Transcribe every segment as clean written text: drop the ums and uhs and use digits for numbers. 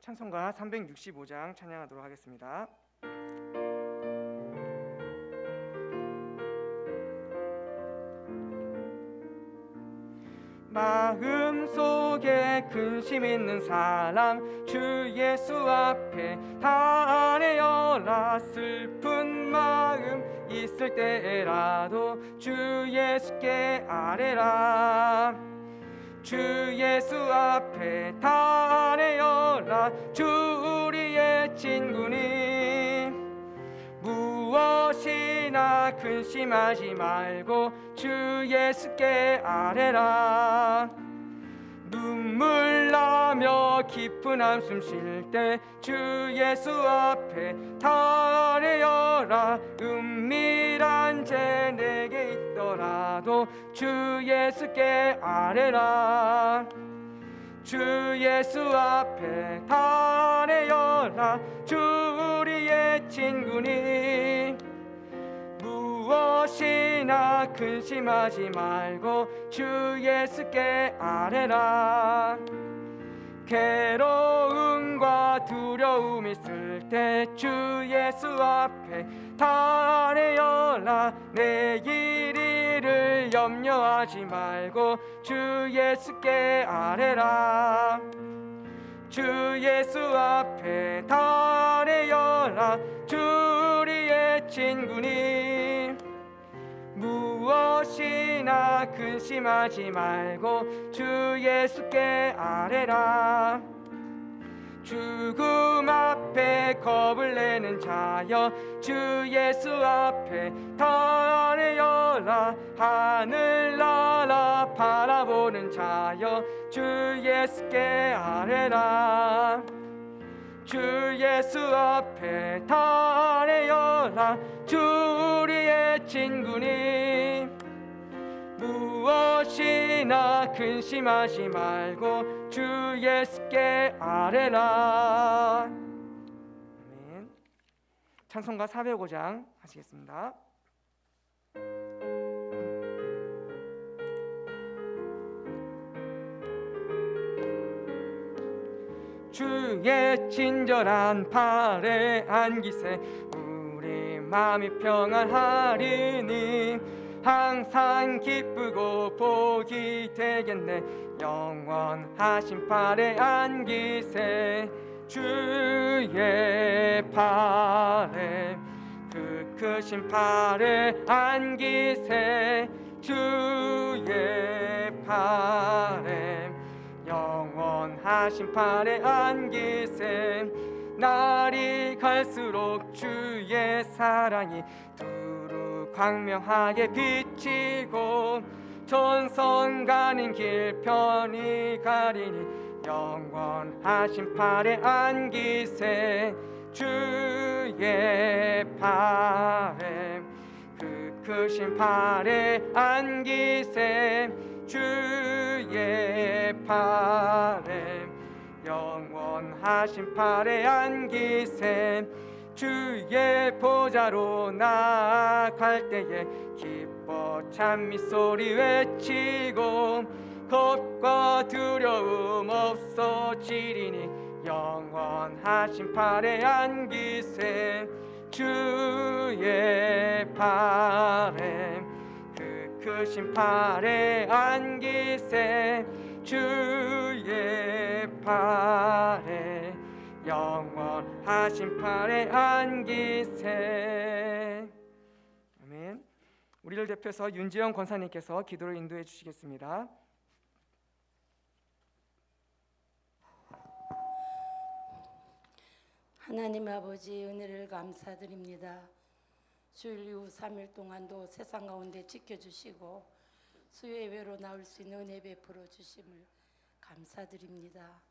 찬송가 365장 찬양하도록 하겠습니다. 마음속에 근심 있는 사람 주 예수 앞에 다 아뢰어라. 슬픈 마음 있을 때라도 주 예수께 아뢰라. 주 예수 앞에 다 아뢰어라. 주 우리의 친구니 무엇이나 근심하지 말고 주 예수께 아뢰라. 눈물 나며 깊은 한숨 쉴 때 주 예수 앞에 다 아뢰어라. 은밀한 죄 내게 있더라도 주 예수께 아뢰라. 주 예수 앞에 다 아뢰어라. 주 우리의 친구니 무엇이나 근심하지 말고 주 예수께 아뢰라. 괴로움과 두려움 있을 때 주 예수 앞에 다 아뢰어라. 내일 일을 염려하지 말고 주 예수께 아뢰라. 주 예수 앞에 다 아뢰어라. 주 우리의 친구니 무엇이나 근심하지 말고 주 예수께 아뢰라. 죽음 앞에 겁을 내는 자여 주 예수 앞에 다 아뢰어라. 하늘나라 바라보는 자여 주 예수께 아뢰라. 주 예수 앞에 다 아뢰어라. 주 우리의 친구니 무엇이나 근심하지 말고 주 예수께 아뢰라. 아멘. 찬송가 405장 하시겠습니다. 주의 친절한 팔에 안기세 우리 마음이 평안하리니 항상 기쁘고 복이 되겠네. 영원하신 팔에 안기세 주의 팔에 그 크신 팔에 안기세 주의 팔에 영원하신 팔에 안기세. 날이 갈수록 주의 사랑이 두루 광명하게 비치고 전선 가는 길 편히 가리니 영원하신 팔에 안기세 주의 팔에 그 크신 팔에 안기세 주의 팔에 영원하신 팔에 안기세. 주의 보좌로 나아갈 때에 기뻐 찬미 소리 외치고 겁과 두려움 없어지리니 영원하신 팔에 안기세 주의 팔에 그 크신 팔에 안기세 주의 팔에 영원하신 팔에 안기세. 아멘. 우리를 대표해서 윤지영 권사님께서 기도를 인도해 주시겠습니다. 하나님 아버지 은혜를 감사드립니다. 주일 이후 3일 동안도 세상 가운데 지켜주시고 수요예배로 나올 수 있는 은혜 베풀어 주심을 감사드립니다.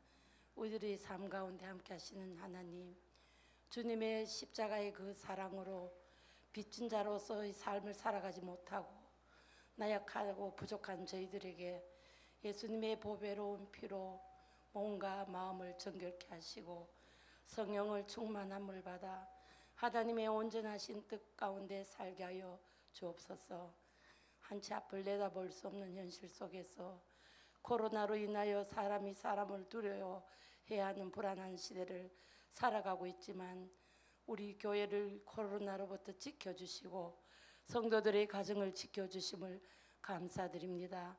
우리들의 삶 가운데 함께 하시는 하나님, 주님의 십자가의 그 사랑으로 빚진 자로서의 삶을 살아가지 못하고 나약하고 부족한 저희들에게 예수님의 보배로운 피로 몸과 마음을 정결케 하시고 성령을 충만함을 받아 하나님의 온전하신 뜻 가운데 살게 하여 주옵소서. 한치 앞을 내다볼 수 없는 현실 속에서 코로나로 인하여 사람이 사람을 두려워 해야 하는 불안한 시대를 살아가고 있지만 우리 교회를 코로나로부터 지켜주시고 성도들의 가정을 지켜주심을 감사드립니다.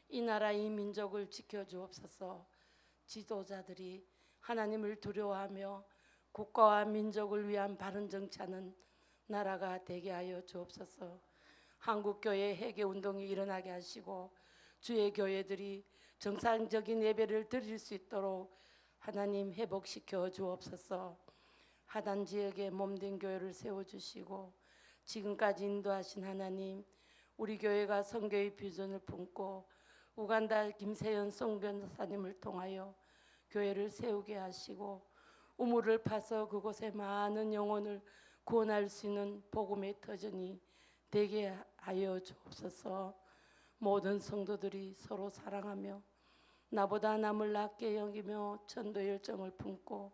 이 나라 이 민족을 지켜주옵소서. 지도자들이 하나님을 두려워하며 국가와 민족을 위한 바른 정치하는 나라가 되게 하여 주옵소서. 한국교회 회개운동이 일어나게 하시고 주의 교회들이 정상적인 예배를 드릴 수 있도록 하나님 회복시켜 주옵소서. 하단 지역에 몸된 교회를 세워주시고 지금까지 인도하신 하나님, 우리 교회가 선교의 비전을 품고 우간다 김세연 송변사님을 통하여 교회를 세우게 하시고 우물을 파서 그곳에 많은 영혼을 구원할 수 있는 복음의 터전이 되게 하여 주옵소서. 모든 성도들이 서로 사랑하며 나보다 남을 낮게 여기며 전도 열정을 품고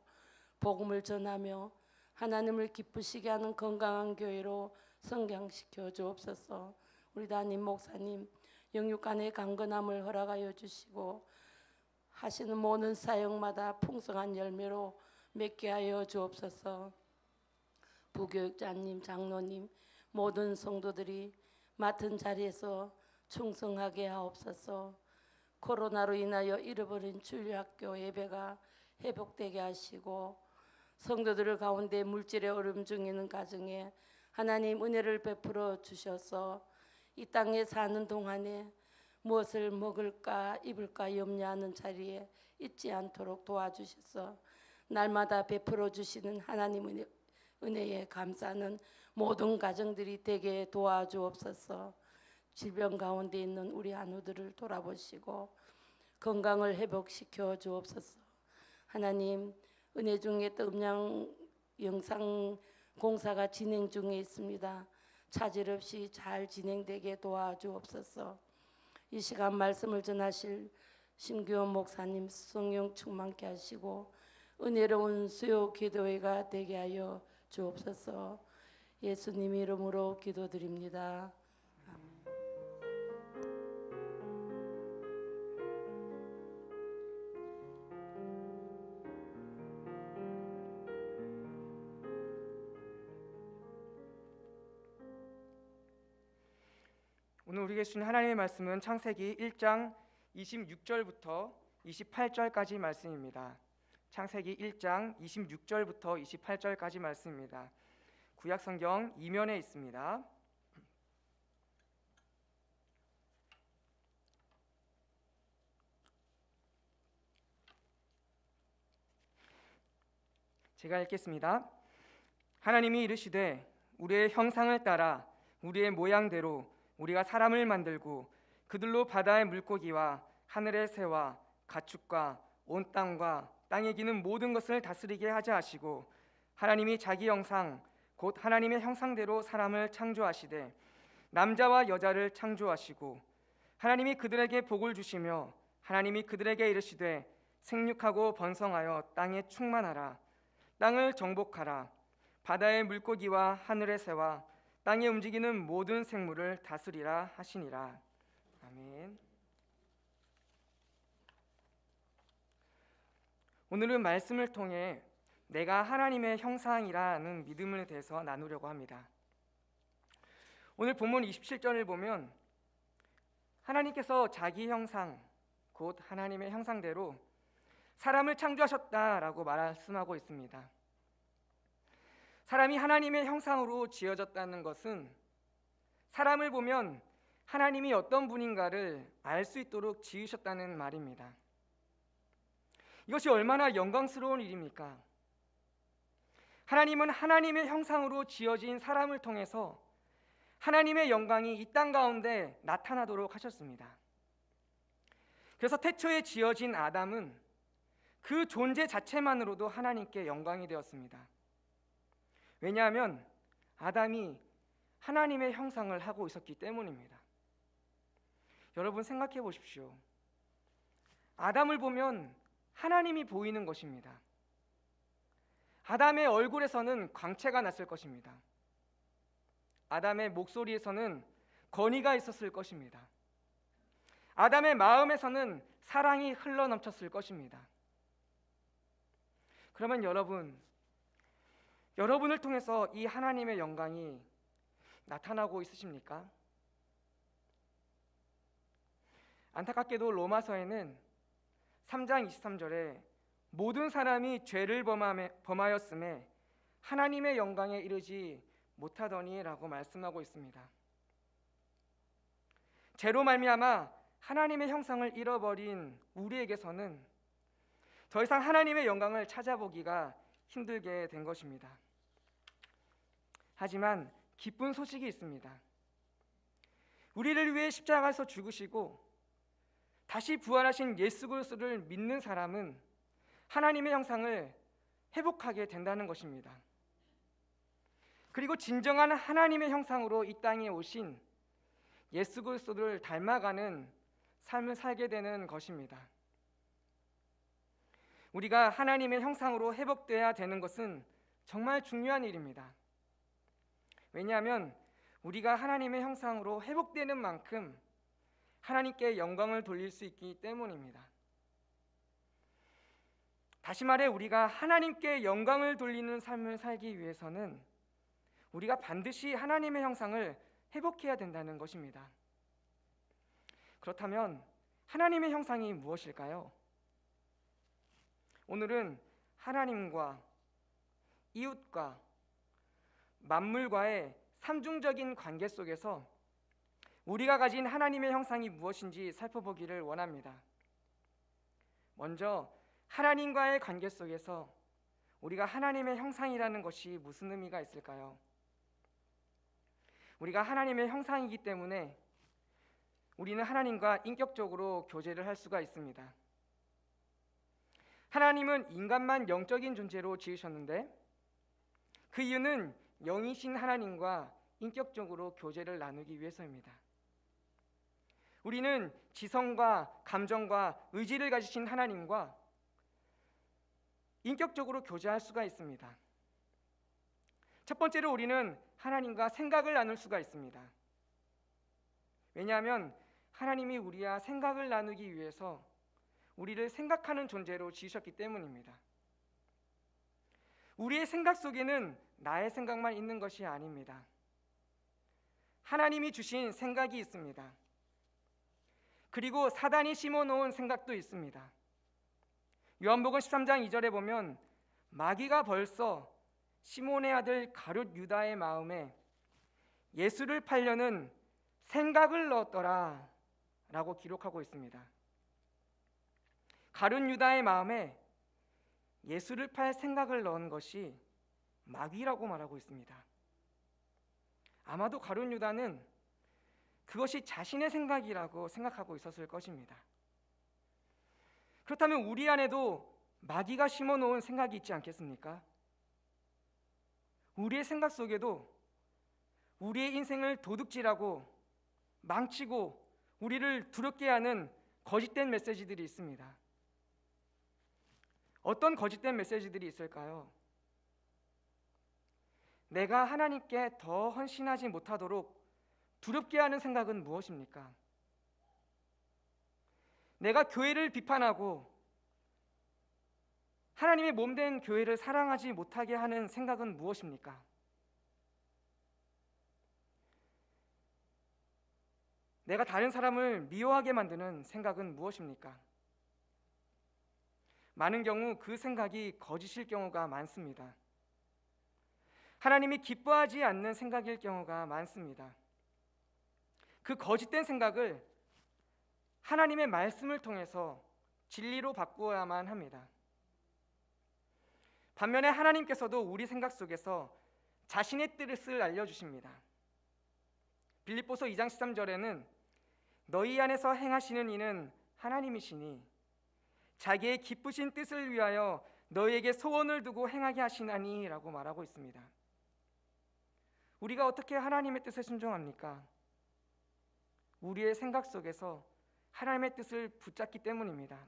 복음을 전하며 하나님을 기쁘시게 하는 건강한 교회로 성장시켜 주옵소서. 우리 담임 목사님 영육간의 강건함을 허락하여 주시고 하시는 모든 사역마다 풍성한 열매로 맺게 하여 주옵소서. 부교육자님, 장로님, 모든 성도들이 맡은 자리에서 충성하게 하옵소서. 코로나로 인하여 잃어버린 주일학교 예배가 회복되게 하시고 성도들 가운데 물질의 어려움 중에 있는 가정에 하나님 은혜를 베풀어 주셔서 이 땅에 사는 동안에 무엇을 먹을까 입을까 염려하는 자리에 있지 않도록 도와주셔서 날마다 베풀어 주시는 하나님 은혜에 감사하는 모든 가정들이 되게 도와주옵소서. 질병 가운데 있는 우리 한우들을 돌아보시고 건강을 회복시켜 주옵소서. 하나님, 은혜 중에 또 음량 영상 공사가 진행 중에 있습니다. 차질 없이 잘 진행되게 도와주옵소서. 이 시간 말씀을 전하실 심규원 목사님 성령 충만케 하시고 은혜로운 수요 기도회가 되게 하여 주옵소서. 예수님 이름으로 기도드립니다. 아멘. 오늘 우리에게 주신 하나님의 말씀은 창세기 1장 26절부터 28절까지 말씀입니다. 창세기 1장 26절부터 28절까지 말씀입니다. 구약성경 2면에 있습니다. 제가 읽겠습니다. 하나님이 이르시되 우리의 형상을 따라 우리의 모양대로 우리가 사람을 만들고 그들로 바다의 물고기와 하늘의 새와 가축과 온 땅과 땅에 기는 모든 것을 다스리게 하자 하시고 하나님이 자기 형상 곧 하나님의 형상대로 사람을 창조하시되 남자와 여자를 창조하시고 하나님이 그들에게 복을 주시며 하나님이 그들에게 이르시되 생육하고 번성하여 땅에 충만하라 땅을 정복하라 바다의 물고기와 하늘의 새와 땅에 움직이는 모든 생물을 다스리라 하시니라. 아멘. 오늘은 말씀을 통해 내가 하나님의 형상이라는 믿음에 대해서 나누려고 합니다. 오늘 본문 27절을 보면 하나님께서 자기 형상, 곧 하나님의 형상대로 사람을 창조하셨다라고 말씀하고 있습니다. 사람이 하나님의 형상으로 지어졌다는 것은 사람을 보면 하나님이 어떤 분인가를 알 수 있도록 지으셨다는 말입니다. 이것이 얼마나 영광스러운 일입니까? 하나님은 하나님의 형상으로 지어진 사람을 통해서 하나님의 영광이 이 땅 가운데 나타나도록 하셨습니다. 그래서 태초에 지어진 아담은 그 존재 자체만으로도 하나님께 영광이 되었습니다. 왜냐하면 아담이 하나님의 형상을 하고 있었기 때문입니다. 여러분 생각해 보십시오. 아담을 보면 하나님이 보이는 것입니다. 아담의 얼굴에서는 광채가 났을 것입니다. 아담의 목소리에서는 건의가 있었을 것입니다. 아담의 마음에서는 사랑이 흘러넘쳤을 것입니다. 그러면 여러분을 통해서 이 하나님의 영광이 나타나고 있으십니까? 안타깝게도 로마서에는 3장 23절에 모든 사람이 죄를 범하였음에 하나님의 영광에 이르지 못하더니라고 말씀하고 있습니다. 죄로 말미암아 하나님의 형상을 잃어버린 우리에게서는 더 이상 하나님의 영광을 찾아보기가 힘들게 된 것입니다. 하지만 기쁜 소식이 있습니다. 우리를 위해 십자가에서 죽으시고 다시 부활하신 예수 그리스도를 믿는 사람은 하나님의 형상을 회복하게 된다는 것입니다. 그리고 진정한 하나님의 형상으로 이 땅에 오신 예수 그리스도를 닮아가는 삶을 살게 되는 것입니다. 우리가 하나님의 형상으로 회복돼야 되는 것은 정말 중요한 일입니다. 왜냐하면 우리가 하나님의 형상으로 회복되는 만큼 하나님께 영광을 돌릴 수 있기 때문입니다. 다시 말해 우리가 하나님께 영광을 돌리는 삶을 살기 위해서는 우리가 반드시 하나님의 형상을 회복해야 된다는 것입니다. 그렇다면 하나님의 형상이 무엇일까요? 오늘은 하나님과 이웃과 만물과의 삼중적인 관계 속에서 우리가 가진 하나님의 형상이 무엇인지 살펴보기를 원합니다. 먼저 하나님과의 관계 속에서 우리가 하나님의 형상이라는 것이 무슨 의미가 있을까요? 우리가 하나님의 형상이기 때문에 우리는 하나님과 인격적으로 교제를 할 수가 있습니다. 하나님은 인간만 영적인 존재로 지으셨는데 그 이유는 영이신 하나님과 인격적으로 교제를 나누기 위해서입니다. 우리는 지성과 감정과 의지를 가지신 하나님과 인격적으로 교제할 수가 있습니다. 첫 번째로 우리는 하나님과 생각을 나눌 수가 있습니다. 왜냐하면 하나님이 우리와 생각을 나누기 위해서 우리를 생각하는 존재로 지으셨기 때문입니다. 우리의 생각 속에는 나의 생각만 있는 것이 아닙니다. 하나님이 주신 생각이 있습니다. 그리고 사단이 심어놓은 생각도 있습니다. 요한복음 13장 2절에 보면 마귀가 벌써 시몬의 아들 가룟 유다의 마음에 예수를 팔려는 생각을 넣었더라 라고 기록하고 있습니다. 가룟 유다의 마음에 예수를 팔 생각을 넣은 것이 마귀라고 말하고 있습니다. 아마도 가룟 유다는 그것이 자신의 생각이라고 생각하고 있었을 것입니다. 그렇다면 우리 안에도 마귀가 심어놓은 생각이 있지 않겠습니까? 우리의 생각 속에도 우리의 인생을 도둑질하고 망치고 우리를 두렵게 하는 거짓된 메시지들이 있습니다. 어떤 거짓된 메시지들이 있을까요? 내가 하나님께 더 헌신하지 못하도록 두렵게 하는 생각은 무엇입니까? 내가 교회를 비판하고 하나님의 몸된 교회를 사랑하지 못하게 하는 생각은 무엇입니까? 내가 다른 사람을 미워하게 만드는 생각은 무엇입니까? 많은 경우 그 생각이 거짓일 경우가 많습니다. 하나님이 기뻐하지 않는 생각일 경우가 많습니다. 그 거짓된 생각을 하나님의 말씀을 통해서 진리로 바꾸어야만 합니다. 반면에 하나님께서도 우리 생각 속에서 자신의 뜻을 알려주십니다. 빌립보서 2장 13절에는 너희 안에서 행하시는 이는 하나님이시니 자기의 기쁘신 뜻을 위하여 너희에게 소원을 두고 행하게 하시나니 라고 말하고 있습니다. 우리가 어떻게 하나님의 뜻에 순종합니까? 우리의 생각 속에서 하나님의 뜻을 붙잡기 때문입니다.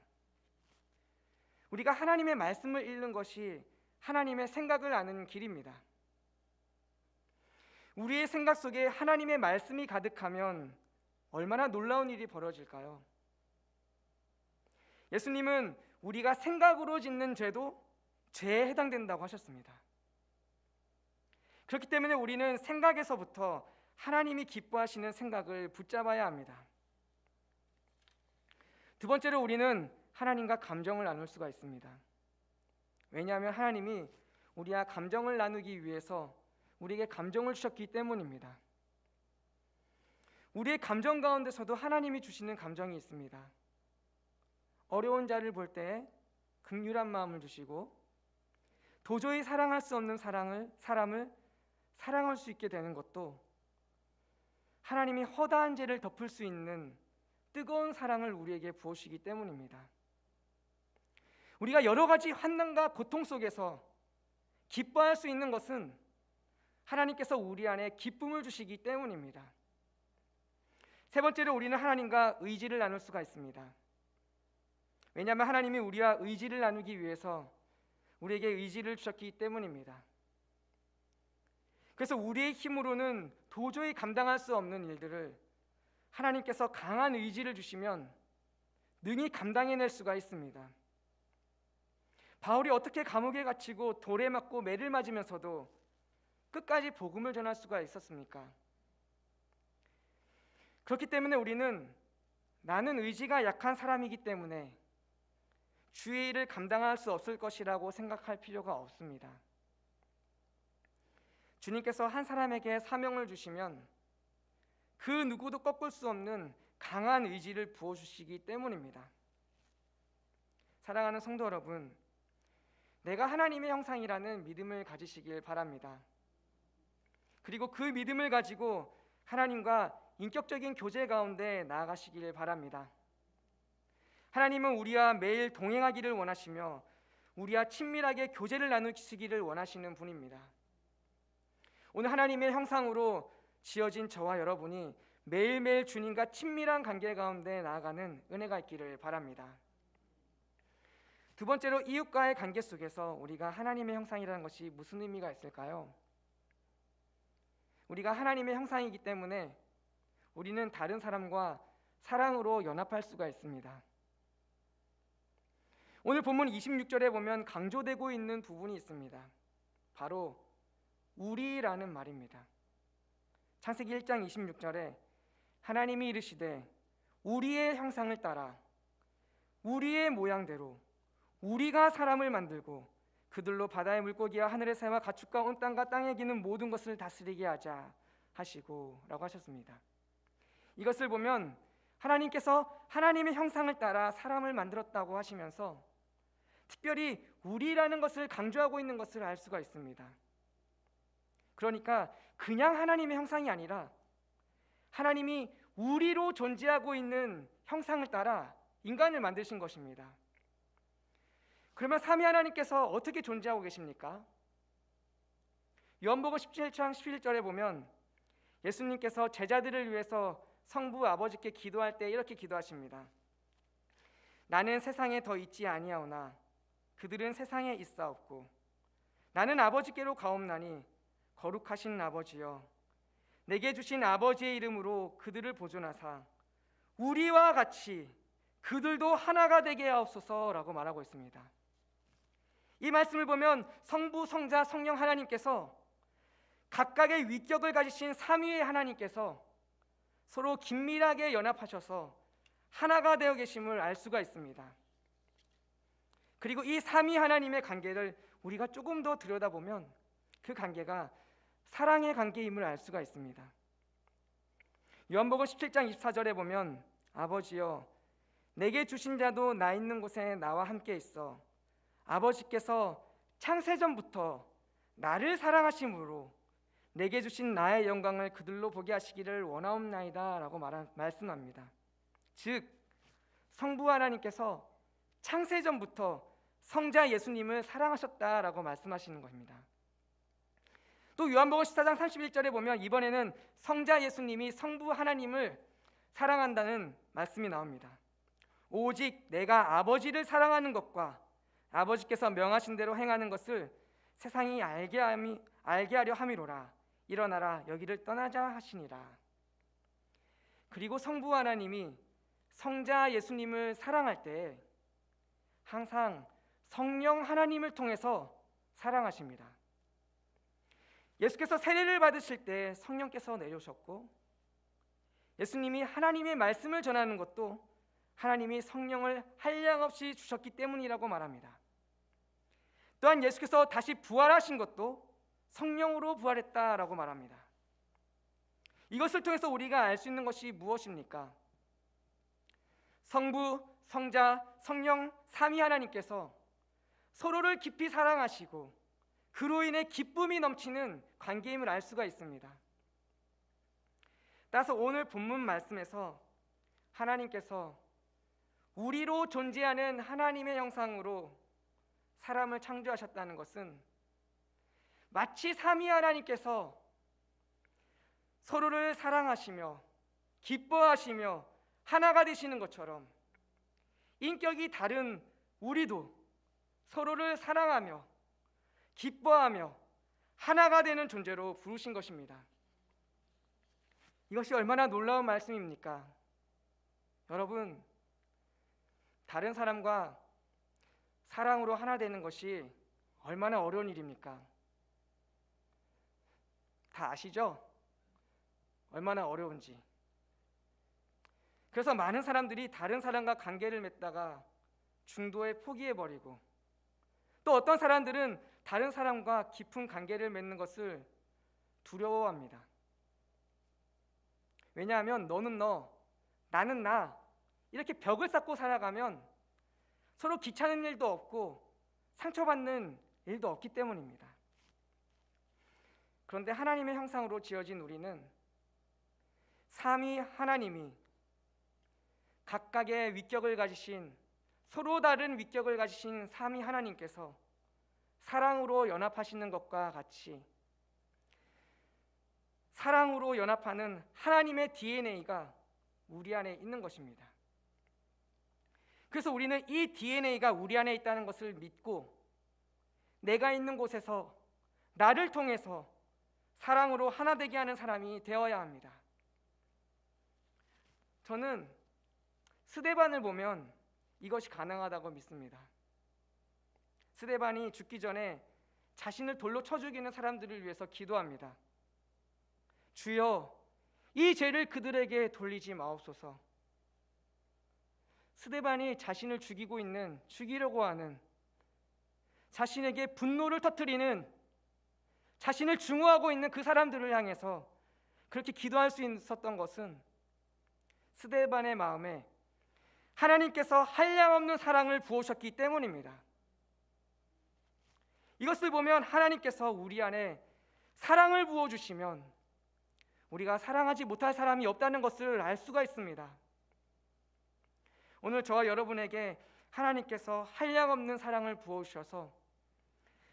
우리가 하나님의 말씀을 읽는 것이 하나님의 생각을 아는 길입니다. 우리의 생각 속에 하나님의 말씀이 가득하면 얼마나 놀라운 일이 벌어질까요? 예수님은 우리가 생각으로 짓는 죄도 죄에 해당된다고 하셨습니다. 그렇기 때문에 우리는 생각에서부터 하나님이 기뻐하시는 생각을 붙잡아야 합니다. 두 번째로 우리는 하나님과 감정을 나눌 수가 있습니다. 왜냐하면 하나님이 우리와 감정을 나누기 위해서 우리에게 감정을 주셨기 때문입니다. 우리의 감정 가운데서도 하나님이 주시는 감정이 있습니다. 어려운 자를 볼 때 긍휼한 마음을 주시고 도저히 사랑할 수 없는 사람을 사랑할 수 있게 되는 것도 하나님이 허다한 죄를 덮을 수 있는 뜨거운 사랑을 우리에게 부어주시기 때문입니다. 우리가 여러 가지 환난과 고통 속에서 기뻐할 수 있는 것은 하나님께서 우리 안에 기쁨을 주시기 때문입니다. 세 번째로 우리는 하나님과 의지를 나눌 수가 있습니다. 왜냐하면 하나님이 우리와 의지를 나누기 위해서 우리에게 의지를 주셨기 때문입니다. 그래서 우리의 힘으로는 도저히 감당할 수 없는 일들을 하나님께서 강한 의지를 주시면 능히 감당해낼 수가 있습니다. 바울이 어떻게 감옥에 갇히고 돌에 맞고 매를 맞으면서도 끝까지 복음을 전할 수가 있었습니까? 그렇기 때문에 우리는 나는 의지가 약한 사람이기 때문에 주의 일을 감당할 수 없을 것이라고 생각할 필요가 없습니다. 주님께서 한 사람에게 사명을 주시면 그 누구도 꺾을 수 없는 강한 의지를 부어주시기 때문입니다. 사랑하는 성도 여러분, 내가 하나님의 형상이라는 믿음을 가지시길 바랍니다. 그리고 그 믿음을 가지고 하나님과 인격적인 교제 가운데 나아가시길 바랍니다. 하나님은 우리와 매일 동행하기를 원하시며 우리와 친밀하게 교제를 나누시기를 원하시는 분입니다. 오늘 하나님의 형상으로 지어진 저와 여러분이 매일매일 주님과 친밀한 관계 가운데 나아가는 은혜가 있기를 바랍니다. 두 번째로 이웃과의 관계 속에서 우리가 하나님의 형상이라는 것이 무슨 의미가 있을까요? 우리가 하나님의 형상이기 때문에 우리는 다른 사람과 사랑으로 연합할 수가 있습니다. 오늘 본문 26절에 보면 강조되고 있는 부분이 있습니다. 바로 우리라는 말입니다. 창세기 1장 26절에 하나님이 이르시되 우리의 형상을 따라 우리의 모양대로 우리가 사람을 만들고 그들로 바다의 물고기와 하늘의 새와 가축과 온 땅과 땅에 기는 모든 것을 다스리게 하자 하시고 라고 하셨습니다. 이것을 보면 하나님께서 하나님의 형상을 따라 사람을 만들었다고 하시면서 특별히 우리라는 것을 강조하고 있는 것을 알 수가 있습니다. 그러니까 그냥 하나님의 형상이 아니라 하나님이 우리로 존재하고 있는 형상을 따라 인간을 만드신 것입니다. 그러면 삼위 하나님께서 어떻게 존재하고 계십니까? 요한복음 17장 11절에 보면 예수님께서 제자들을 위해서 성부 아버지께 기도할 때 이렇게 기도하십니다. 나는 세상에 더 있지 아니하오나 그들은 세상에 있사옵고 나는 아버지께로 가옵나니 거룩하신 아버지여 내게 주신 아버지의 이름으로 그들을 보존하사 우리와 같이 그들도 하나가 되게 하옵소서라고 말하고 있습니다. 이 말씀을 보면 성부, 성자, 성령 하나님께서 각각의 위격을 가지신 삼위의 하나님께서 서로 긴밀하게 연합하셔서 하나가 되어 계심을 알 수가 있습니다. 그리고 이 삼위 하나님의 관계를 우리가 조금 더 들여다보면 그 관계가 사랑의 관계임을 알 수가 있습니다. 요한복음 17장 24절에 보면 아버지여 내게 주신 자도 나 있는 곳에 나와 함께 있어 아버지께서 창세전부터 나를 사랑하심으로 내게 주신 나의 영광을 그들로 보게 하시기를 원하옵나이다 라고 말씀합니다. 즉 성부 하나님께서 창세전부터 성자 예수님을 사랑하셨다라고 말씀하시는 것입니다. 또 요한복음 14장 31절에 보면 이번에는 성자 예수님이 성부 하나님을 사랑한다는 말씀이 나옵니다. 오직 내가 아버지를 사랑하는 것과 아버지께서 명하신 대로 행하는 것을 세상이 알게 하려 함이로라. 일어나라 여기를 떠나자 하시니라. 그리고 성부 하나님이 성자 예수님을 사랑할 때 항상 성령 하나님을 통해서 사랑하십니다. 예수께서 세례를 받으실 때 성령께서 내려오셨고, 예수님이 하나님의 말씀을 전하는 것도 하나님이 성령을 한량없이 주셨기 때문이라고 말합니다. 또한 예수께서 다시 부활하신 것도 성령으로 부활했다라고 말합니다. 이것을 통해서 우리가 알 수 있는 것이 무엇입니까? 성부, 성자, 성령 삼위 하나님께서 서로를 깊이 사랑하시고 그로 인해 기쁨이 넘치는 관계임을 알 수가 있습니다. 따라서 오늘 본문 말씀에서 하나님께서 우리로 존재하는 하나님의 형상으로 사람을 창조하셨다는 것은 마치 삼위 하나님께서 서로를 사랑하시며 기뻐하시며 하나가 되시는 것처럼 인격이 다른 우리도 서로를 사랑하며 기뻐하며 하나가 되는 존재로 부르신 것입니다. 이것이 얼마나 놀라운 말씀입니까? 여러분, 다른 사람과 사랑으로 하나 되는 것이 얼마나 어려운 일입니까? 다 아시죠? 얼마나 어려운지. 그래서 많은 사람들이 다른 사람과 관계를 맺다가 중도에 포기해버리고, 또 어떤 사람들은 다른 사람과 깊은 관계를 맺는 것을 두려워합니다. 왜냐하면 너는 너, 나는 나, 이렇게 벽을 쌓고 살아가면 서로 귀찮은 일도 없고 상처받는 일도 없기 때문입니다. 그런데 하나님의 형상으로 지어진 우리는 삼위 하나님이 각각의 위격을 가지신, 서로 다른 위격을 가지신 삼위 하나님께서 사랑으로 연합하시는 것과 같이 사랑으로 연합하는 하나님의 DNA가 우리 안에 있는 것입니다. 그래서 우리는 이 DNA가 우리 안에 있다는 것을 믿고 내가 있는 곳에서 나를 통해서 사랑으로 하나 되게 하는 사람이 되어야 합니다. 저는 스데반을 보면 이것이 가능하다고 믿습니다. 스데반이 죽기 전에 자신을 돌로 쳐 죽이는 사람들을 위해서 기도합니다. 주여, 이 죄를 그들에게 돌리지 마옵소서. 스데반이 자신을 죽이려고 하는, 자신에게 분노를 터뜨리는, 자신을 증오하고 있는 그 사람들을 향해서 그렇게 기도할 수 있었던 것은 스데반의 마음에 하나님께서 한량없는 사랑을 부으셨기 때문입니다. 이것을 보면 하나님께서 우리 안에 사랑을 부어주시면 우리가 사랑하지 못할 사람이 없다는 것을 알 수가 있습니다. 오늘 저와 여러분에게 하나님께서 한량없는 사랑을 부어주셔서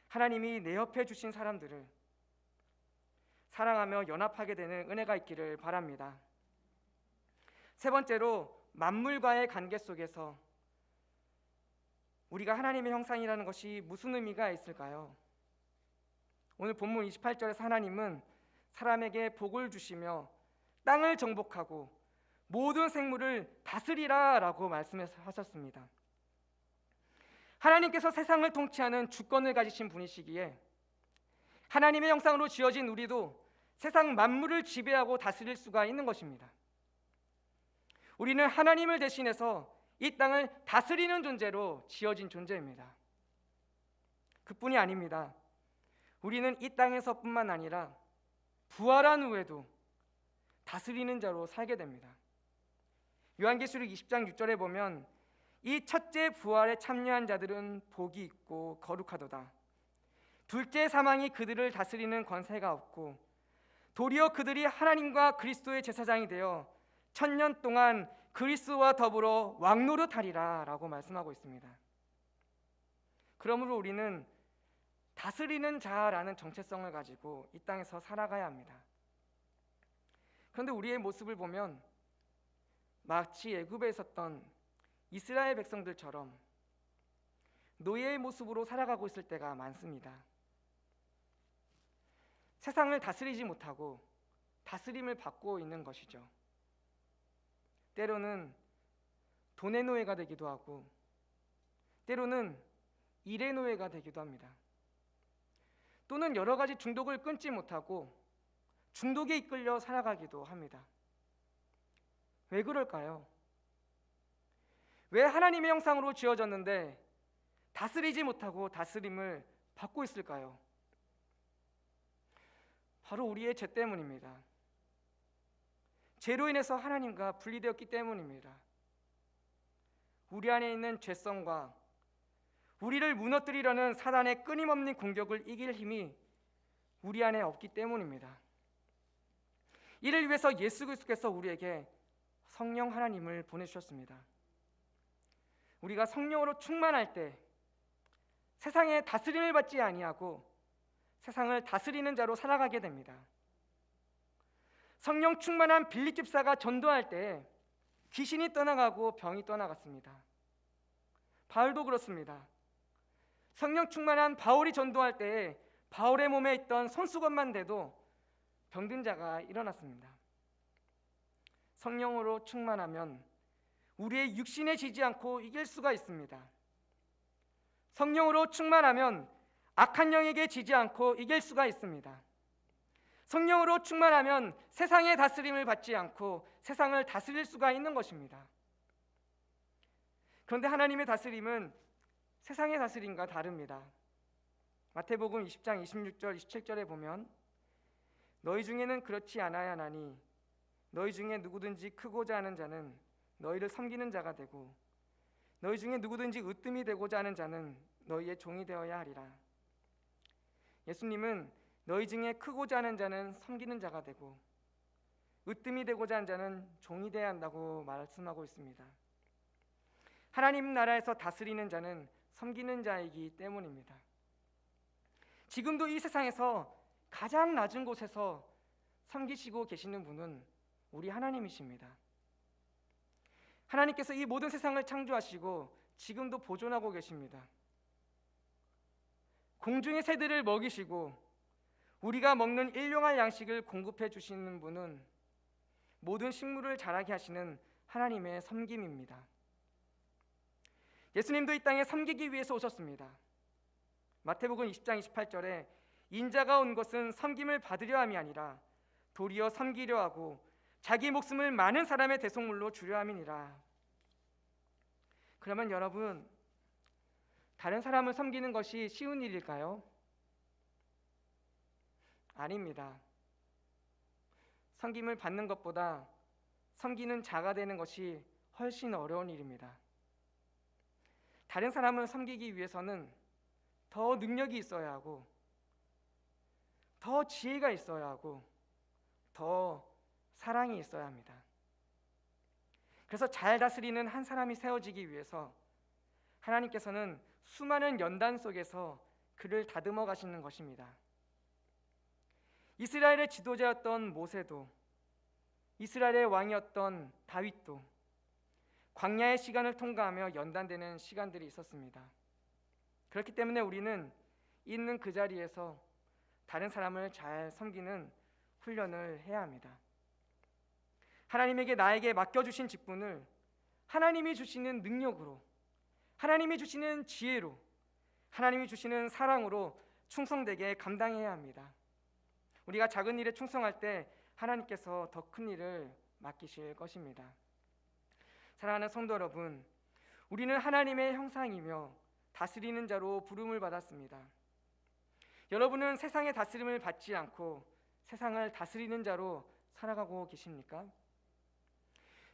하나님이 내 옆에 주신 사람들을 사랑하며 연합하게 되는 은혜가 있기를 바랍니다. 세 번째로, 만물과의 관계 속에서 우리가 하나님의 형상이라는 것이 무슨 의미가 있을까요? 오늘 본문 28절에서 하나님은 사람에게 복을 주시며 땅을 정복하고 모든 생물을 다스리라 라고 말씀하셨습니다. 하나님께서 세상을 통치하는 주권을 가지신 분이시기에 하나님의 형상으로 지어진 우리도 세상 만물을 지배하고 다스릴 수가 있는 것입니다. 우리는 하나님을 대신해서 이 땅을 다스리는 존재로 지어진 존재입니다. 그뿐이 아닙니다. 우리는 이 땅에서뿐만 아니라 부활한 후에도 다스리는 자로 살게 됩니다. 요한계시록 20장 6절에 보면 이 첫째 부활에 참여한 자들은 복이 있고 거룩하도다. 둘째 사망이 그들을 다스리는 권세가 없고 도리어 그들이 하나님과 그리스도의 제사장이 되어 천년 동안 그리스도와 더불어 왕노릇하리라 라고 말씀하고 있습니다. 그러므로 우리는 다스리는 자라는 정체성을 가지고 이 땅에서 살아가야 합니다. 그런데 우리의 모습을 보면 마치 애굽에 있었던 이스라엘 백성들처럼 노예의 모습으로 살아가고 있을 때가 많습니다. 세상을 다스리지 못하고 다스림을 받고 있는 것이죠. 때로는 돈의 노예가 되기도 하고, 때로는 일의 노예가 되기도 합니다. 또는 여러 가지 중독을 끊지 못하고 중독에 이끌려 살아가기도 합니다. 왜 그럴까요? 왜 하나님의 형상으로 지어졌는데 다스리지 못하고 다스림을 받고 있을까요? 바로 우리의 죄 때문입니다. 죄로 인해서 하나님과 분리되었기 때문입니다. 우리 안에 있는 죄성과 우리를 무너뜨리려는 사단의 끊임없는 공격을 이길 힘이 우리 안에 없기 때문입니다. 이를 위해서 예수 그리스도께서 우리에게 성령 하나님을 보내주셨습니다. 우리가 성령으로 충만할 때 세상의 다스림을 받지 아니하고 세상을 다스리는 자로 살아가게 됩니다. 성령 충만한 빌립 집사가 전도할 때 귀신이 떠나가고 병이 떠나갔습니다. 바울도 그렇습니다. 성령 충만한 바울이 전도할 때 바울의 몸에 있던 손수건만 대도 병든 자가 일어났습니다. 성령으로 충만하면 우리의 육신에 지지 않고 이길 수가 있습니다. 성령으로 충만하면 악한 영에게 지지 않고 이길 수가 있습니다. 성령으로 충만하면 세상의 다스림을 받지 않고 세상을 다스릴 수가 있는 것입니다. 그런데 하나님의 다스림은 세상의 다스림과 다릅니다. 마태복음 20장 26절 27절에 보면 너희 중에는 그렇지 않아야 하나니 너희 중에 누구든지 크고자 하는 자는 너희를 섬기는 자가 되고 너희 중에 누구든지 으뜸이 되고자 하는 자는 너희의 종이 되어야 하리라. 예수님은 너희 중에 크고자 하는 자는 섬기는 자가 되고 으뜸이 되고자 하는 자는 종이 되어야 한다고 말씀하고 있습니다. 하나님 나라에서 다스리는 자는 섬기는 자이기 때문입니다. 지금도 이 세상에서 가장 낮은 곳에서 섬기시고 계시는 분은 우리 하나님이십니다. 하나님께서 이 모든 세상을 창조하시고 지금도 보존하고 계십니다. 공중의 새들을 먹이시고 우리가 먹는 일용할 양식을 공급해 주시는 분은 모든 식물을 자라게 하시는 하나님의 섬김입니다. 예수님도 이 땅에 섬기기 위해서 오셨습니다. 마태복음 20장 28절에 인자가 온 것은 섬김을 받으려 함이 아니라 도리어 섬기려 하고 자기 목숨을 많은 사람의 대속물로 주려 함이니라. 그러면 여러분, 다른 사람을 섬기는 것이 쉬운 일일까요? 아닙니다. 섬김을 받는 것보다 섬기는 자가 되는 것이 훨씬 어려운 일입니다. 다른 사람을 섬기기 위해서는 더 능력이 있어야 하고 더 지혜가 있어야 하고 더 사랑이 있어야 합니다. 그래서 잘 다스리는 한 사람이 세워지기 위해서 하나님께서는 수많은 연단 속에서 그를 다듬어 가시는 것입니다. 이스라엘의 지도자였던 모세도 이스라엘의 왕이었던 다윗도 광야의 시간을 통과하며 연단되는 시간들이 있었습니다. 그렇기 때문에 우리는 있는 그 자리에서 다른 사람을 잘 섬기는 훈련을 해야 합니다. 하나님에게 나에게 맡겨주신 직분을 하나님이 주시는 능력으로, 하나님이 주시는 지혜로, 하나님이 주시는 사랑으로 충성되게 감당해야 합니다. 우리가 작은 일에 충성할 때 하나님께서 더 큰 일을 맡기실 것입니다. 사랑하는 성도 여러분, 우리는 하나님의 형상이며 다스리는 자로 부름을 받았습니다. 여러분은 세상의 다스림을 받지 않고 세상을 다스리는 자로 살아가고 계십니까?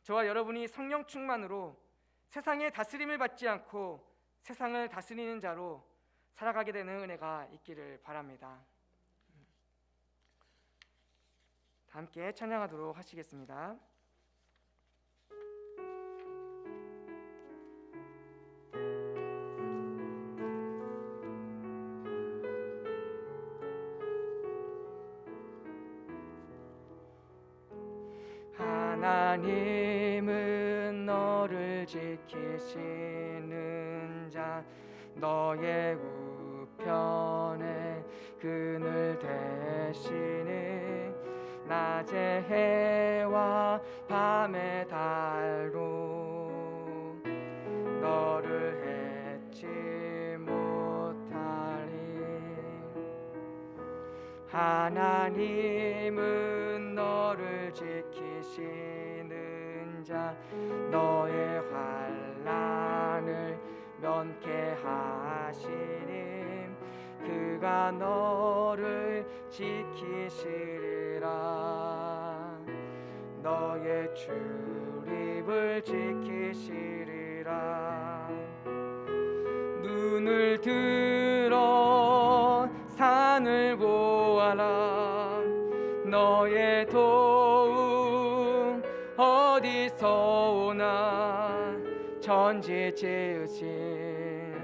저와 여러분이 성령 충만으로 세상의 다스림을 받지 않고 세상을 다스리는 자로 살아가게 되는 은혜가 있기를 바랍니다. 다 함께 찬양하도록 하시겠습니다. 하나님은 너를 지키시는 자, 너의 우편에 그늘 대시네. 낮의 해와 밤의 달로 너를 해치 못 하나님은 너를 지키시는 자, 너의 환난을 면케 하시니 그가 너를 지키시리라. 너의 출입을 지키시리라. 눈을 들어 산을 보아라. 너의 도움 어디서 오나. 천지 지으신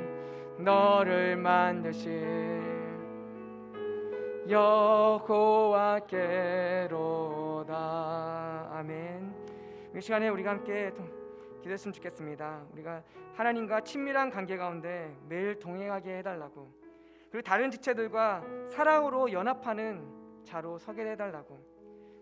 너를 만드신 여호와께로다. 아멘. 이 시간에 우리가 함께 기도했으면 좋겠습니다. 우리가 하나님과 친밀한 관계 가운데 매일 동행하게 해달라고, 그리고 다른 지체들과 사랑으로 연합하는 자로 서게 해달라고,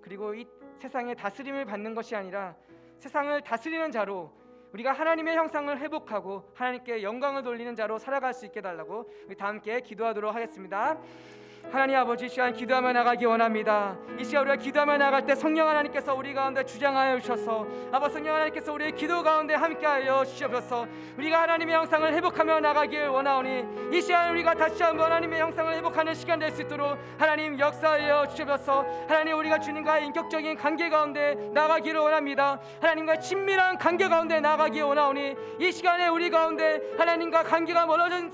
그리고 이 세상의 다스림을 받는 것이 아니라 세상을 다스리는 자로 우리가 하나님의 형상을 회복하고 하나님께 영광을 돌리는 자로 살아갈 수 있게 해달라고 우리 다 함께 기도하도록 하겠습니다. 하나님 아버지, 이 시간 기도하며 나가기 원합니다. 이 시간 우리가 기도하며 나갈 때 성령 하나님께서 우리 가운데 주장하여 주셔서 아버지 성령 하나님께서 우리의 기도 가운데 함께하여 주시옵소서. 우리가 하나님의 형상을 회복하며 나가길 원하오니 이 시간 우리가 다시 한번 하나님의 형상을 회복하는 시간 될 수 있도록 하나님 역사하여 주시옵소서. 하나님, 우리가 주님과의 인격적인 관계 가운데 나가기를 원합니다. 하나님과 친밀한 관계 가운데 나가기 원하오니 이 시간에 우리 가운데 하나님과 관계가 멀어진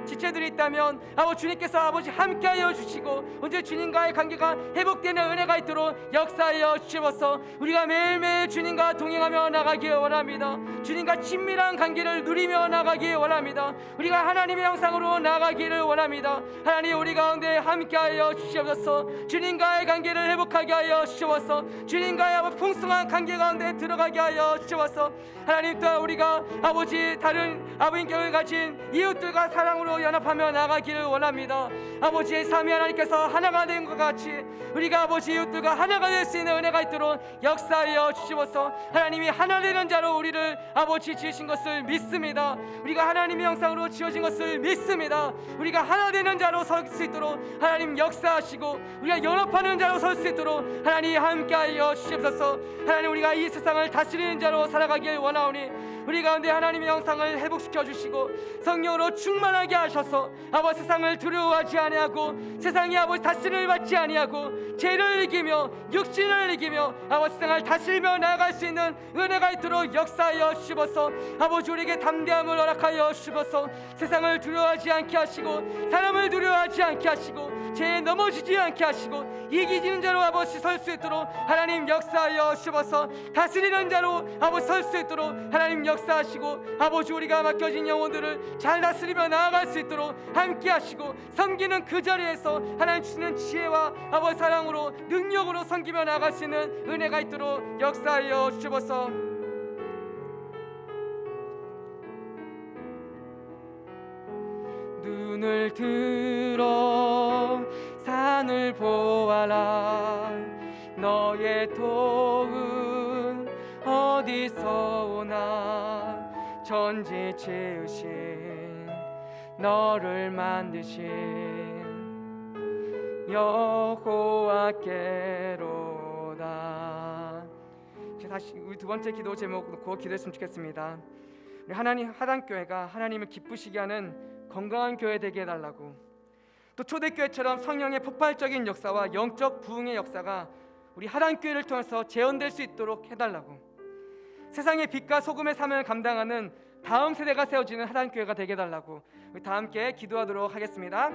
지체들이 있다면 아버지 주님께서 아버지 함께하여 주시고 언제 주님과의 관계가 회복되는 은혜가 있도록 역사하여 주시옵소서. 우리가 매일매일 주님과 동행하며 나가길 원합니다. 주님과 친밀한 관계를 누리며 나가길 원합니다. 우리가 하나님의 형상으로 나가기를 원합니다. 하나님, 우리 가운데 함께하여 주시옵소서. 주님과의 관계를 회복하게 하여 주시옵소서. 주님과의 풍성한 관계 가운데 들어가게 하여 주시옵소서. 하나님, 또한 우리가 아버지 다른 아버님께 가진 이웃들과 사랑으로 연합하며 나가기를 원합니다. 아버지의 삼위 하나님께서 하나가 된 것 같이 우리가 아버지 이웃들과 하나가 될 수 있는 은혜가 있도록 역사하여 주시옵소서. 하나님이 하나 되는 자로 우리를 아버지 지으신 것을 믿습니다. 우리가 하나님의 형상으로 지어진 것을 믿습니다. 우리가 하나 되는 자로 설 수 있도록 하나님 역사하시고 우리가 연합하는 자로 설 수 있도록 하나님 함께하여 주시옵소서. 하나님, 우리가 이 세상을 다스리는 자로 살아가길 원하오니 우리 가운데 하나님의 형상을 회복시켜 주시고 성령으로 충만하게 하셔서 아버지 세상을 두려워하지 아니하고 세상이 아버지 다스림을 받지 아니하고 죄를 이기며 육신을 이기며 아버지 세상을 다스리며 나아갈 수 있는 은혜가 있도록 역사하여 주시옵소서. 아버지, 우리에게 담대함을 허락하여 주시옵소서. 세상을 두려워하지 않게 하시고 사람을 두려워하지 않게 하시고 죄에 넘어지지 않게 하시고 이기지는 자로 아버지 설 수 있도록 하나님 역사하여 주시옵소서. 다스리는 자로 아버지 설 수 있도록 하나님 역사하시고 아버지, 우리가 맡겨진 영혼들을 잘 다스리며 나아갈 수 있도록 함께 하시고 섬기는 그 자리에서 하나님 주시는 지혜와 아버지 사랑으로 능력으로 섬기며 나아갈 수 있는 은혜가 있도록 역사하여 주시옵소서. 눈을 들어 산을 보아라. 너의 도움 어디서 오나. 천지 지으신 너를 만드신 여호와께로다. 다시 우리 두 번째 기도 제목 놓고 기도했으면 좋겠습니다. 우리 하나님 하단교회가 하나님을 기쁘시게 하는 건강한 교회 되게 해달라고, 또 초대교회처럼 성령의 폭발적인 역사와 영적 부흥의 역사가 우리 하단교회를 통해서 재현될 수 있도록 해달라고, 세상의 빛과 소금의 삶을 감당하는 다음 세대가 세워지는 하단교회가 되게 해달라고 우리 다 함께 기도하도록 하겠습니다.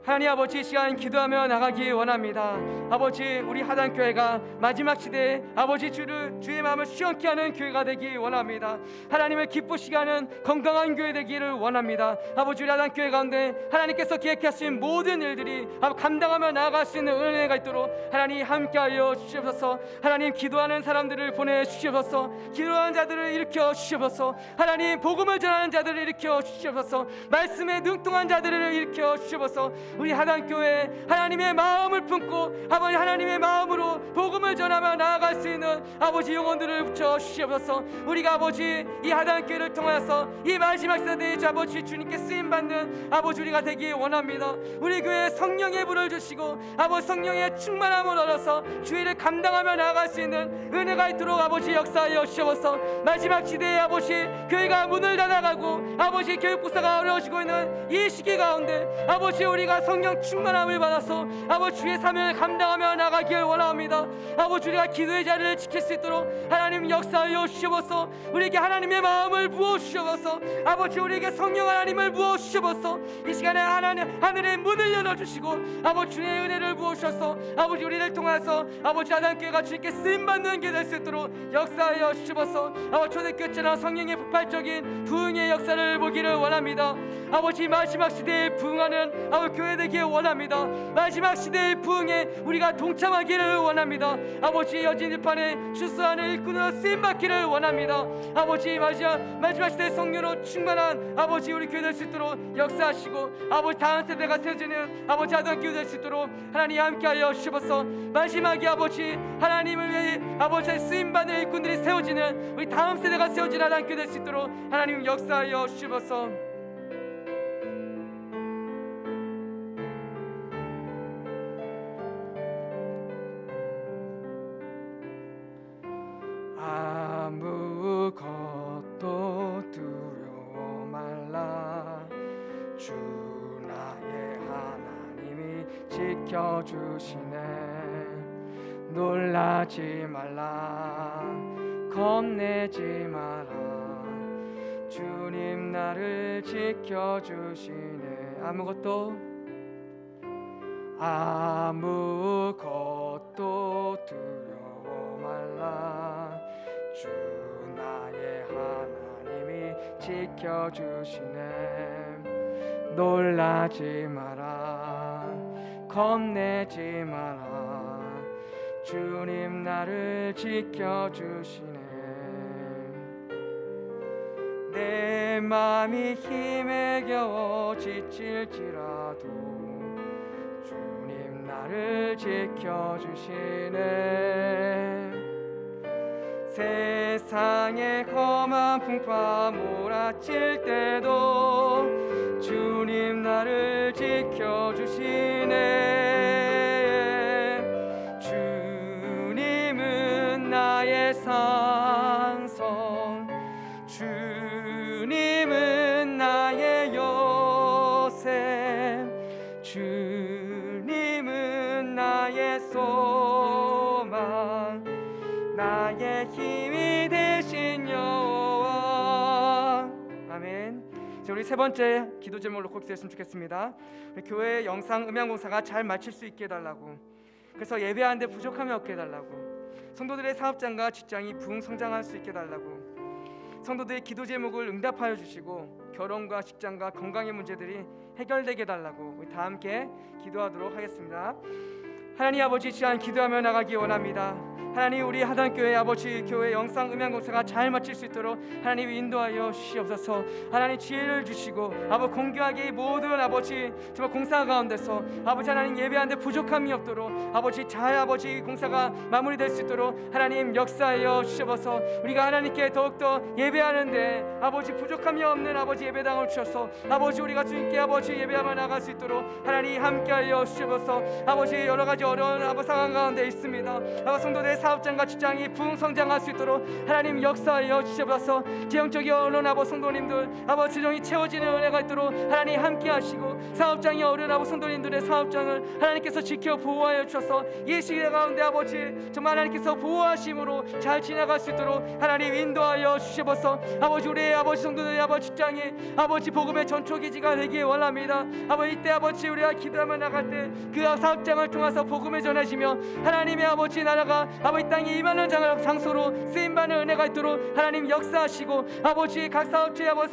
하나님 아버지, 이 시간 기도하며 나가기 원합니다. 아버지, 우리 하단교회가 마지막 시대에 아버지 주의 마음을 시원케 하는 교회가 되기 원합니다. 하나님을 기쁘시게 하는 건강한 교회 되기를 원합니다. 아버지, 우리 하단교회 가운데 하나님께서 기획하신 모든 일들이 감당하며 나아갈 수 있는 은혜가 있도록 하나님 함께하여 주시옵소서. 하나님, 기도하는 사람들을 보내주시옵소서. 기도하는 자들을 일으켜 주시옵소서. 하나님, 복음을 전하는 자들을 일으켜 주시옵소서. 말씀에 능통한 자들을 일으켜 주시옵소서. 우리 하단교회 하나님의 마음을 품고 아버지 하나님의 마음으로 복음을 복음을 전하며 나아갈 수 있는 아버지 영혼들을 붙여 주시옵소서. 우리가 아버지 이 하단교회를 통하여서 이 마지막 세대의 아버지 주님께 쓰임받는 아버지 우리가 되기 원합니다. 우리 교회에 성령의 불을 주시고 아버지 성령의 충만함을 얻어서 주의를 감당하며 나아갈 수 있는 은혜가 있도록 아버지 역사하여 주시옵소서. 마지막 시대에 아버지 교회가 문을 닫아가고 아버지 교육부사가 어려워지고 있는 이 시기 가운데 아버지 우리가 성령 충만함을 받아서 아버지 주의 사명을 감당하며 나가기를 원합니다. 아버지 우리가 기도의 자리를 지킬 수 있도록 하나님 역사하여 주시옵소서. 우리에게 하나님의 마음을 부어 주시옵소서. 아버지 우리에게 성령 하나님을 부어 주시옵소서. 이 시간에 하나님 하늘의 문을 열어주시고 아버지 주의 은혜를 부어 주셔서 아버지 우리를 통해서 아버지 하나님께가 주님께 쓰임받는 게 될 수 있도록 역사하여 주시옵소서. 아버지 초대교회처럼 성령의 폭발적인 부흥의 역사를 보기를 원합니다. 아버지 마지막 시대에 부흥하는 아버지 교회 되기를 원합니다. 마지막 시대의 부흥에 우리가 동참하기를 원합니다. 아버지 여진 일판에 출소하는 일꾼으로 쓰임받기를 원합니다. 아버지 마지막 시대의 성령으로 충만한 아버지 우리 교회 될 수 있도록 역사하시고 아버지 다음 세대가 세워지는 아버지 하던 교회 될 수 있도록 하나님 함께하여 주시옵소서. 마지막에 아버지 하나님을 위해 아버지 쓰임받는 일꾼들이 세워지는 우리 다음 세대가 세워지는 하나님 교회 될 수 있도록 하나님 역사하여 주시옵소서. 아무것도 두려워 말라. 주 나의 하나님이 지켜주시네. 놀라지 말라. 겁내지 마라. 주님 나를 지켜주시네. 아무것도 두려워 말라. 주 나의 하나님이 지켜주시네. 놀라지 마라. 겁내지 마라. 주님 나를 지켜주시네. 내 맘이 힘에 겨워 지칠지라도 주님 나를 지켜주시네. 세상의 험한 풍파 몰아칠 때도 주님 나를 지켜주시네. 주님은 나의 산성, 주님은 나의 요새, 주님은 나의 소망, 나의 힘이 되신 여호와. 아멘. 자, 우리 세 번째 기도 제목으로 고백했으면 좋겠습니다. 우리 교회 영상 음향 공사가 잘 마칠 수 있게 해달라고. 그래서 예배하는데 부족함이 없게 해달라고. 성도들의 사업장과 직장이 부흥 성장할 수 있게 해달라고. 성도들의 기도 제목을 응답하여 주시고 결혼과 직장과 건강의 문제들이 해결되게 해달라고 우리 다 함께 기도하도록 하겠습니다. 하나님 아버지, 시간 기도하며 나가기 원합니다. 하나님 우리 하단교회 아버지 교회 영상 음향 공사가 잘 마칠 수 있도록 하나님 인도하여 주시옵소서. 하나님 지혜를 주시고 아버지 공교하게 모든 아버지 정말 공사 가운데서 아버지 하나님 예배하는데 부족함이 없도록 아버지 잘 아버지 공사가 마무리될 수 있도록 하나님 역사하여 주시옵소서. 우리가 하나님께 더욱더 예배하는데 아버지 부족함이 없는 아버지 예배당을 주셔서 아버지 우리가 주님께 아버지 예배하며 나갈 수 있도록 하나님 함께하여 주시옵소서. 아버지 여러 가지 어려운 아버지 상황 가운데 있습니다. 아버지 성도들의 사업장과 직장이 부흥 성장할 수 있도록 하나님 역사하여 주시옵소서. 재정적인 어려운 아버지 성도님들 아버지 재정이 채워지는 은혜가 있도록 하나님 함께하시고 사업장이 어려운 아버지 성도님들의 사업장을 하나님께서 지켜 보호하여 주셔서 이 시대 가운데 아버지 정말 하나님께서 보호하심으로 잘 지나갈 수 있도록 하나님 인도하여 주시옵소서. 아버지 우리의 아버지 성도들의 아버지 직장이 아버지 복음의 전초기지가 되기를 원합니다. 아버지 이때 아버지 우리가 기도하며 나갈 때 그 사업장을 통해서 복음을 전하시며 하나님의 아버지 나라가 아버지 땅에 임하는 장소로 쓰임받는 은혜가 있도록 하나님 역사하시고 아버지 각 사업체 아버지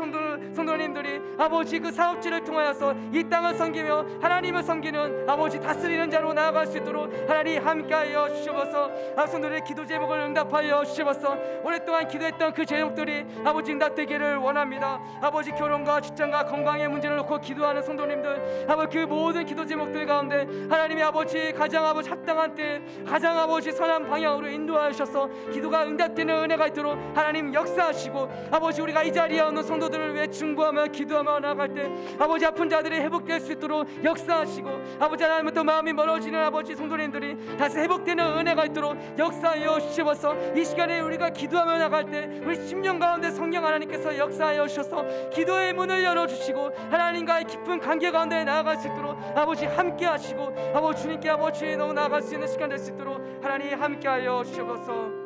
성도님들이 아버지 그 사업체를 통하여서 이 땅을 섬기며 하나님을 섬기는 아버지 다스리는 자로 나아갈 수 있도록 하나님 함께하여 주시옵소서. 성도들의 기도 제목을 응답하여 주시옵소서. 오랫동안 기도했던 그 제목들이 아버지 응답되기를 원합니다. 아버지 결혼과 직장과 건강의 문제를 놓고 기도하는 성도님들, 아버지 그 모든 기도 제목들 가운데 하나님의 아버지 가장 아버지 합당한 때 가장 아버지 선한 방향으로 인도하셔서 기도가 응답되는 은혜가 있도록 하나님 역사하시고, 아버지 우리가 이 자리에 오는 성도들을 위해 중보하며 기도하며 나아갈 때 아버지 아픈 자들이 회복될 수 있도록 역사하시고, 아버지 하나님부터 마음이 멀어지는 아버지 성도님들이 다시 회복되는 은혜가 있도록 역사하여 주시옵소서. 이 시간에 우리가 기도하며 나갈 때 우리 심령 가운데 성령 하나님께서 역사하여 주셔서 기도의 문을 열어주시고 하나님과의 깊은 관계 가운데 나아갈 수 있도록 아버지 함께 하시고, 아버지 주님께 아버지 너무 나아갈 수 있는 시간 될 수 있도록 하나님 함께하여 주시옵소서.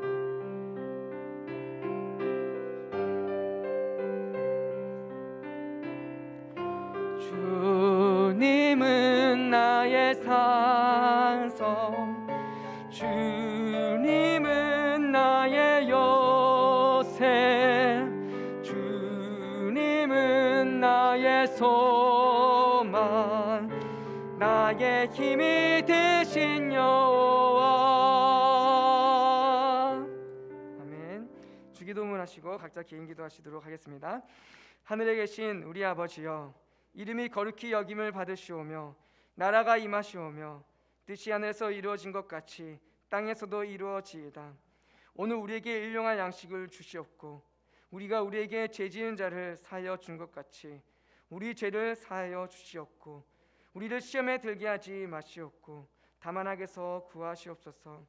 주님은 나의 산성, 주님은 나의 요새, 주님은 나의 소망, 나의 힘이 되신 여호와. 아멘. 주기도문 하시고 각자 개인 기도하시도록 하겠습니다. 하늘에 계신 우리 아버지여, 이름이 거룩히 여김을 받으시오며 나라가 임하시오며 뜻이 하늘에서 이루어진 것 같이 땅에서도 이루어지이다. 오늘 우리에게 일용할 양식을 주시옵고 우리가 우리에게 죄 지은 자를 사하여 준 것 같이 우리 죄를 사하여 주시옵고 우리를 시험에 들게 하지 마시옵고 다만 악에서 구하시옵소서.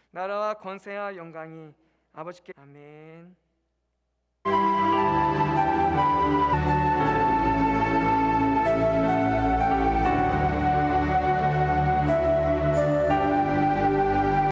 나라와 권세와 영광이 아버지께. 아멘.